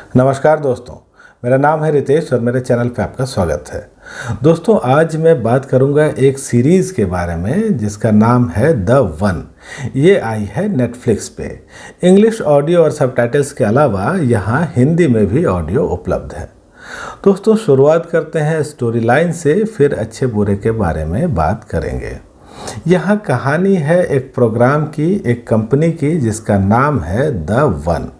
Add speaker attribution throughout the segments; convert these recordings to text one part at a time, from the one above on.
Speaker 1: नमस्कार दोस्तों, मेरा नाम है रितेश और मेरे चैनल पे आपका स्वागत है। दोस्तों, आज मैं बात करूंगा एक सीरीज़ के बारे में जिसका नाम है द वन। ये आई है नेटफ्लिक्स पे। इंग्लिश ऑडियो और सबटाइटल्स के अलावा यहाँ हिंदी में भी ऑडियो उपलब्ध है। दोस्तों, शुरुआत करते हैं स्टोरी लाइन से, फिर अच्छे बुरे के बारे में बात करेंगे। यहाँ कहानी है एक प्रोग्राम की, एक कंपनी की जिसका नाम है द वन।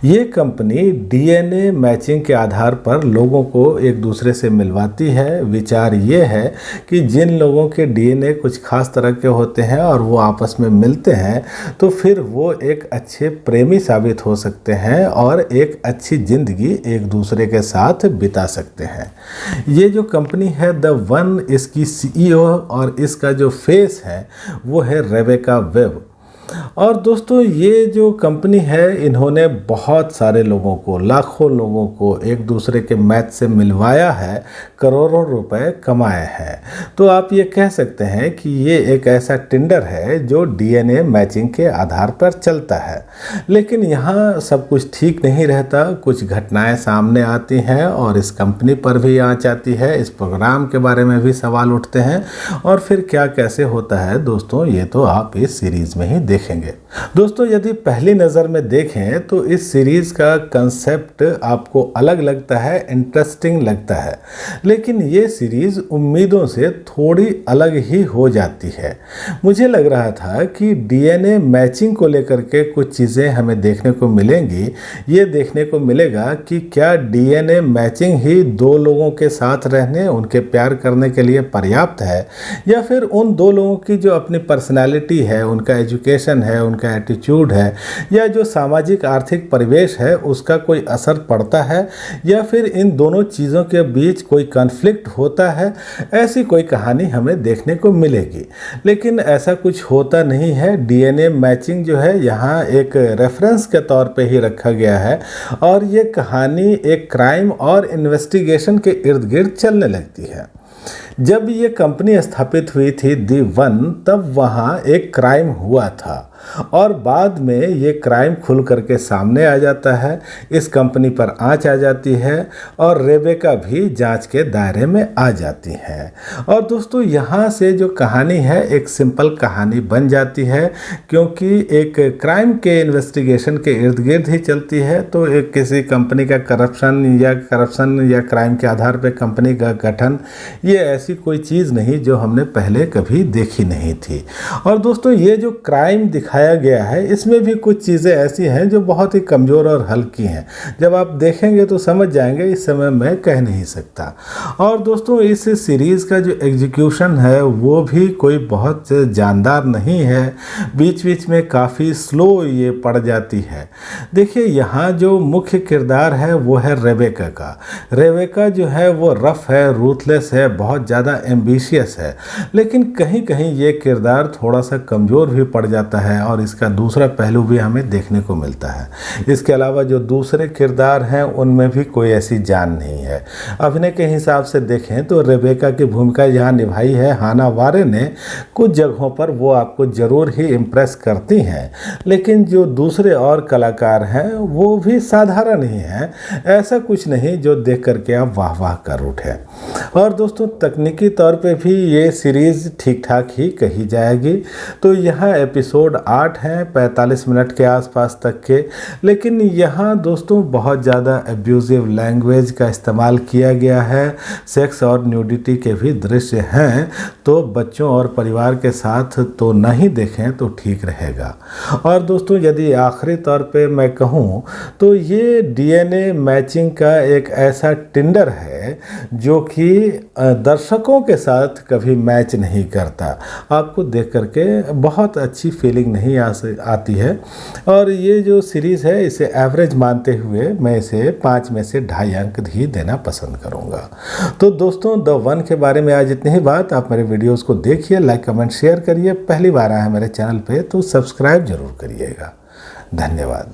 Speaker 1: ये कंपनी डीएनए मैचिंग के आधार पर लोगों को एक दूसरे से मिलवाती है। विचार ये है कि जिन लोगों के डीएनए कुछ खास तरह के होते हैं और वो आपस में मिलते हैं तो फिर वो एक अच्छे प्रेमी साबित हो सकते हैं और एक अच्छी ज़िंदगी एक दूसरे के साथ बिता सकते हैं। ये जो कंपनी है द वन, इसकी सीईओ और इसका जो फेस है वो है रेबेका वेब। और दोस्तों, ये जो कंपनी है इन्होंने बहुत सारे लोगों को, लाखों लोगों को एक दूसरे के मैच से मिलवाया है, करोड़ों रुपए कमाए हैं। तो आप ये कह सकते हैं कि ये एक ऐसा टिंडर है जो डीएनए मैचिंग के आधार पर चलता है। लेकिन यहाँ सब कुछ ठीक नहीं रहता, कुछ घटनाएं सामने आती हैं और इस कंपनी पर भी आँच आती है। इस प्रोग्राम के बारे में भी सवाल उठते हैं और फिर क्या कैसे होता है दोस्तों, ये तो आप इस सीरीज़ में ही देखेंगे। दोस्तों, यदि पहली नज़र में देखें तो इस सीरीज़ का कंसेप्ट आपको अलग लगता है, इंटरेस्टिंग लगता है, लेकिन ये सीरीज़ उम्मीदों से थोड़ी अलग ही हो जाती है। मुझे लग रहा था कि डीएनए मैचिंग को लेकर के कुछ चीज़ें हमें देखने को मिलेंगी। ये देखने को मिलेगा कि क्या डीएनए मैचिंग ही दो लोगों के साथ रहने, उनके प्यार करने के लिए पर्याप्त है, या फिर उन दो लोगों की जो अपनी पर्सनैलिटी है, उनका एजुकेशन है, उनका एटीट्यूड है, या जो सामाजिक आर्थिक परिवेश है उसका कोई असर पड़ता है, या फिर इन दोनों चीज़ों के बीच कोई कॉन्फ्लिक्ट होता है। ऐसी कोई कहानी हमें देखने को मिलेगी, लेकिन ऐसा कुछ होता नहीं है। डीएनए मैचिंग जो है यहाँ एक रेफरेंस के तौर पे ही रखा गया है और ये कहानी एक क्राइम और इन्वेस्टिगेशन के इर्द गिर्द चलने लगती है। जब ये कंपनी स्थापित हुई थी दी वन, तब वहाँ एक क्राइम हुआ था और बाद में ये क्राइम खुल करके सामने आ जाता है। इस कंपनी पर आंच आ जाती है और रेबेका भी जांच के दायरे में आ जाती है। और दोस्तों, यहाँ से जो कहानी है एक सिंपल कहानी बन जाती है, क्योंकि एक क्राइम के इन्वेस्टिगेशन के इर्द गिर्द ही चलती है। तो एक किसी कंपनी का करप्शन या क्राइम के आधार पर कंपनी का गठन, ये ऐसी कोई चीज़ नहीं जो हमने पहले कभी देखी नहीं थी। और दोस्तों, ये जो क्राइम दिखाया गया है इसमें भी कुछ चीज़ें ऐसी हैं जो बहुत ही कमज़ोर और हल्की हैं। जब आप देखेंगे तो समझ जाएंगे, इस समय मैं कह नहीं सकता। और दोस्तों, इस सीरीज़ का जो एग्जीक्यूशन है वो भी कोई बहुत जानदार नहीं है। बीच बीच में काफ़ी स्लो ये पड़ जाती है। देखिए, यहाँ जो मुख्य किरदार है वो है रेबेका का। रेबेका जो है वो रफ़ है, रूथलेस है, बहुत ज़्यादा एम्बिशियस है, लेकिन कहीं कहीं ये किरदार थोड़ा सा कमज़ोर भी पड़ जाता है और इसका दूसरा पहलू भी हमें देखने को मिलता है। इसके अलावा जो दूसरे किरदार हैं उनमें भी कोई ऐसी जान नहीं है। अभिनय के हिसाब से देखें तो रेबेका की भूमिका यहाँ निभाई है हाना वारे ने। कुछ जगहों पर वो आपको ज़रूर ही इम्प्रेस करती हैं, लेकिन जो दूसरे और कलाकार हैं वो भी साधारण ही हैं। ऐसा कुछ नहीं जो देख करके आप वाह वाह कर उठे। और दोस्तों, तकनीकी तौर पे भी ये सीरीज़ ठीक ठाक ही कही जाएगी। तो यहाँ एपिसोड 8 हैं, 45 मिनट के आसपास तक के, लेकिन यहाँ दोस्तों बहुत ज़्यादा एब्यूजिव लैंग्वेज का इस्तेमाल किया गया है। सेक्स और न्यूडिटी के भी दृश्य हैं, तो बच्चों और परिवार के साथ तो नहीं देखें तो ठीक रहेगा। और दोस्तों, यदि आखिरी तौर पे मैं कहूँ तो ये डीएनए मैचिंग का एक ऐसा टिंडर है जो कि दर्शकों के साथ कभी मैच नहीं करता। आपको देख करके बहुत अच्छी फीलिंग नहीं आती है। और ये जो सीरीज़ है इसे एवरेज मानते हुए मैं इसे 5 में से 2.5 अंक ही देना पसंद करूँगा। तो दोस्तों, द वन के बारे में आज इतनी ही बात। आप मेरे वीडियोस को देखिए, लाइक कमेंट शेयर करिए। पहली बार आए हैं मेरे चैनल पे तो सब्सक्राइब जरूर करिएगा। धन्यवाद।